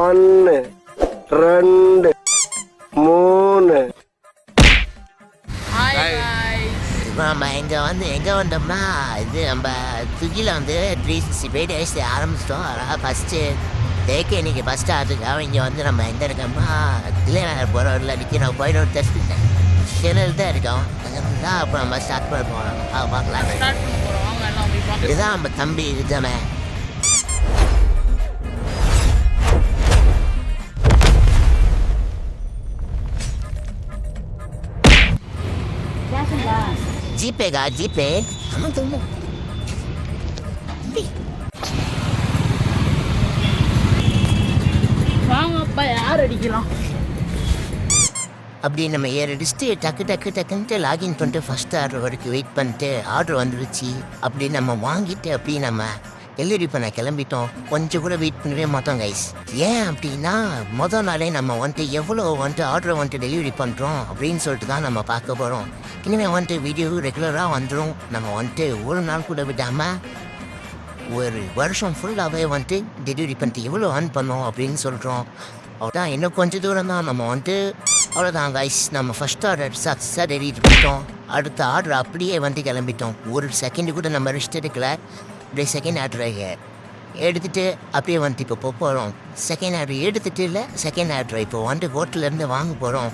ஒன்று 2 3. நம்ம எங்கே வந்தோம்னா இது நம்ம ஸ்விக்கியில் 365 டேஸ் ஆரம்பிச்சிட்டோம். அதாவது ஃபஸ்ட்டு டேக்கு இன்றைக்கி ஃபஸ்ட்டு அதுக்காக இங்கே நம்ம எங்கே இருக்கோம்னா இல்லை போகிறோம்ல நிற்கிறோம் போயிடும் டெஸ்ட் சென்னையில் தான் இருக்கோம். அப்போ நம்ம ஸ்டார்ட் பண்ண போகிறோம் பார்க்கலாம். இதுதான் நம்ம தம்பி இதுதானே. ஜிபேக்கா ஜிபே வாங்கப்பா யார் அடிக்கலாம் அப்படி நம்ம ஏறடிச்சுட்டு டக்குன்ட்டு லாகின் பண்ணிட்டு ஃபஸ்ட் ஆர்டர் வரைக்கும் வெயிட் பண்ணிட்டு ஆர்டர் வந்துருச்சு. அப்படி நம்ம வாங்கிட்டு அப்படி நம்ம டெலிவரி பண்ண கிளம்பிட்டோம். கொஞ்சம் கூட வெயிட் பண்ணவே மாட்டோம் கைஸ். ஏன் அப்படின்னா மொதல் நாளே நம்ம எவ்வளோ ஆர்டரை டெலிவரி பண்ணுறோம் அப்படின்னு சொல்லிட்டு தான் நம்ம பார்க்க போகிறோம். இனிமேல் வீடியோ ரெகுலராக வந்துடும். நம்ம ஒரு நாள் கூட விடாமல் ஒரு வருஷம் ஃபுல்லாகவே டெலிவரி பண்ணிட்டு எவ்வளோ ஏர்ன் பண்ணோம் அப்படின்னு சொல்கிறோம். அவ்வளோதான், இன்னும் கொஞ்சம் தூரம் தான். நம்ம அவ்வளோதான் கைஸ், நம்ம ஃபஸ்ட் ஆர்டர் சக்ஸஸாக டெலிவரி பண்ணிட்டோம். அடுத்த ஆர்டர் அப்படியே கிளம்பிட்டோம். ஒரு செகண்டு கூட நம்ம ரெஸ்ட் எடுக்கல. அப்படியே செகண்ட் ஆர்டரை எடுத்துகிட்டு அப்படியே இப்போ போகிறோம். செகண்ட் ஆர்டர் எடுத்துகிட்டு இல்லை, செகண்ட் ஆர்டரை இப்போ ஹோட்டலேருந்து வாங்க போகிறோம்.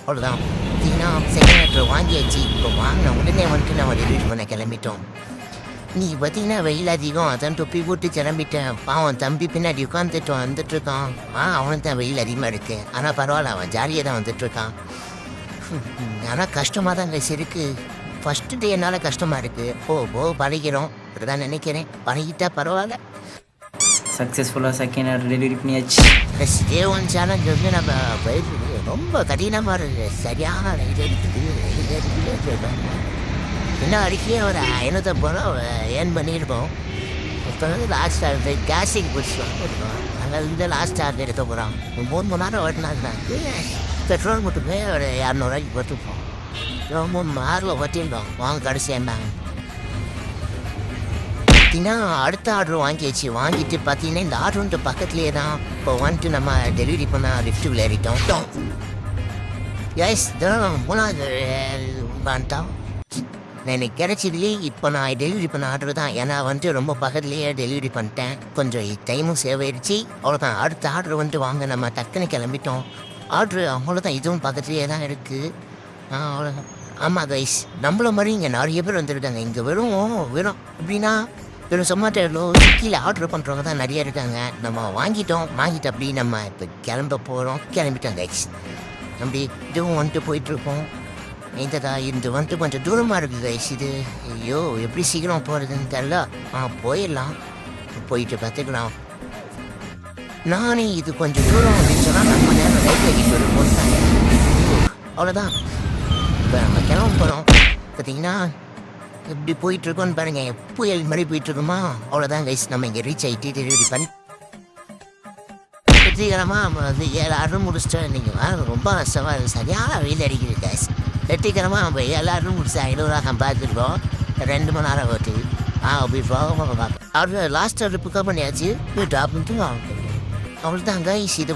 அவ்வளோதான், பார்த்தீங்கன்னா செகண்ட் ஆர்டர் வாங்கியாச்சு. இப்போ வாங்கின உடனே நம்ம டெலிவரி பண்ண கிளம்பிட்டோம். நீ பார்த்தீங்கன்னா வெயில் அதிகம், அதான் தொப்பி போட்டு கிளம்பிட்டேன். பாவன் தம்பி பின்னாடி உட்காந்துட்டு வந்துட்டுருக்கான். அவனுக்கு தான் வெயில் அதிகமாக இருக்குது. ஆனால் பரவாயில்ல, அவன் ஜாலியாக தான் வந்துட்டுருக்கான். ஆனால் கஷ்டமாக தான் கைஸ் இருக்குது. ஃபஸ்ட்டு டே என்னால் கஷ்டமாக இருக்குது. பழகிறோம் அப்படிதான் நினைக்கிறேன். பழகிட்டா பரவாயில்ல. சக்ஸஸ்ஃபுல்லாக செகண்ட் ஆர்டர் டெலிவரி பண்ணியாச்சு. டே 1 சேலஞ்ச் நம்ம போயிட்டு ரொம்ப கடினமாக இருக்குது. சரியான இது இருக்குது. இன்னும் அடிக்கே ஒரு 550 ரூபா ஏர்ன் பண்ணியிருப்போம். இப்போ லாஸ்ட் ஆர்டர் கேஸிங் குடிச்சோம். நாங்கள் லாஸ்ட் ஆர்டர் எடுக்க போகிறோம். 3 மணி நேரம் ஓட்டினாங்க. பெட்ரோல் மட்டுமே ஒரு 200 ரூபாய்க்கு போட்டுப்போம். 3 மணி நேரம் ஓட்டியிருந்தோம். வாங்க கடைசி இருந்தாங்க. பார்த்தீங்கன்னா அடுத்த ஆர்டர் வாங்கிட்டு பார்த்தீங்கன்னா இந்த ஆர்டர் பக்கத்துலேயே தான் இப்போ நம்ம டெலிவரி பண்ண லிஃப்ட்டு ஏறிட்டோம். எஸ் இதெல்லாம் 3வது வந்துட்டோம். எனக்கு கிடைச்சதுலேயே இப்போ நான் டெலிவரி பண்ண ஆர்டர் தான். ஏன்னா ரொம்ப பக்கத்துலேயே டெலிவரி பண்ணிட்டேன். கொஞ்சம் டைமும் சேவ் ஆயிடுச்சு. அவ்வளோதான், அடுத்த ஆர்டர் வாங்க நம்ம டக்குன்னு கிளம்பிட்டோம். ஆர்டர் அவ்வளோதான், இதுவும் பக்கத்துலேயே தான் இருக்குது. அவ்வளோதான். ஆமாம் கைஸ், நம்மள மாதிரி இங்கே நிறைய பேர் வந்துருக்காங்க. இங்கே வெறும் எப்படின்னா வெறும் சொமாட்டோவில் ஸ்விக்கியில் ஆர்டர் பண்ணுறவங்க தான் நிறைய இருக்காங்க. நம்ம வாங்கிட்டு அப்படி நம்ம இப்போ கிளம்பிட்டோம் கைஸ். அப்படி இதுவும் போயிட்டுருக்கோம். இது கொஞ்சம் தூரமாக இருக்குது கைஸ். இது ஐயோ எப்படி சீக்கிரம் போகிறதுன்னு தெரில. போயிடலாம், போயிட்டு பார்த்துக்கலாம். நானே இது கொஞ்சம் தூரம் அப்படின்னு சொன்னால் நம்ம நேரம் லைட் போட்டாங்க. அவ்வளோதான், இப்போ நம்ம கிளம்ப போகிறோம். பார்த்தீங்கன்னா எப்படி போயிட்டுருக்கோன்னு பாருங்கள். புயல் மாதிரி போயிட்டுருக்குமா. அவ்வளோதான் கைஸ், நம்ம இங்கே ரீச் ஆகிட்டு டெலிவரி பண்ணி வெற்றிகரமாக 7 ஆர்டர் முடிச்சிட்டோம். நீங்கள் ரொம்ப கஷ்டமாக சரியான வெயில் அடிக்குது கைஸ். வெற்றிகரமாக நம்ம 7 ஆர்டர் முடிச்சு 500 ரூபா சம்பாதிச்சிருக்கோம். 2 மணி நேரம் ஓட்டி அப்படி போக ஆர்டர் லாஸ்ட் ஆர்டர் பிக்கப் பண்ணியாச்சு. ட்ராப் பண்ணிட்டு அவ்வளோதான் கைஸ். இது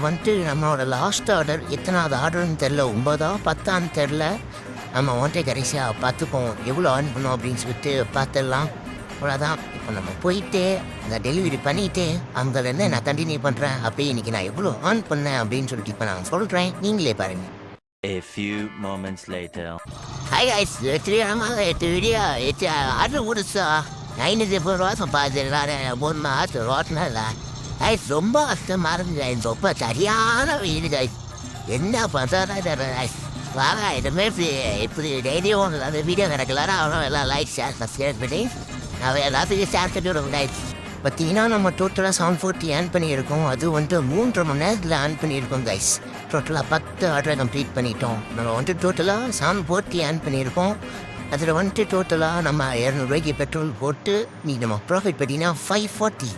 நம்மளோட லாஸ்ட் ஆர்டர். எத்தனாவது ஆர்டர்னு தெரில, 9ஆ 10ஆன்னு தெரில. நம்ம கடைசியாக பார்த்துப்போம் எவ்வளோ ஆன் பண்ணோம் அப்படின்னு சொல்லிட்டு பார்த்துடலாம். அவ்வளோதான், இப்போ நம்ம போயிட்டு அந்த டெலிவரி பண்ணிவிட்டு அங்கேருந்து நான் கண்டினியூ பண்ணுறேன். அப்படியே இன்றைக்கி நான் எவ்வளோ ஆன் பண்ணேன் அப்படின்னு சொல்லிட்டு இப்போ நான் சொல்கிறேன், நீங்களே பாருங்கள். A few moments later. Hi guys, வெற்றிகரமாக 8 வீடியோ 8 ஆர்டர் முடிச்சா 550 ரூபா சம்பாதிச்சிருக்காரு. 3 மாதம் ரோட்டினா கைஸ் ரொம்ப கஷ்டமாக இருந்துச்சு. ரொம்ப சரியான வெயில் கைஸ். என்ன பண்ணுறதா கைஸ். வாங்க இதுமாரி இப்படி டெய்லியும் அந்த வீடியோ கிடக்கலாரு. அவனும் எல்லாம் லைக் ஷேர் சப்ஸ்கிரைப் பண்ணி நான் எல்லாத்துக்கும் ஷேர் பண்ணி விடுவோம் கைஸ். பார்த்தீங்கன்னா நம்ம டோட்டலாக 740 ஏர்ன் பண்ணியிருக்கோம். அது 3.5 மணி நேரத்தில் ஏர்ன் பண்ணியிருக்கோம் கைஸ். டோட்டலாக 10 ஆர்டரை கம்ப்ளீட் பண்ணிட்டோம். நம்ம டோட்டலாக 740 ஏர்ன் பண்ணியிருக்கோம். அதில் டோட்டலாக நம்ம 200 ரூபாய்க்கு பெட்ரோல் போட்டு நம்ம ப்ராஃபிட் பார்த்தீங்கன்னா 540.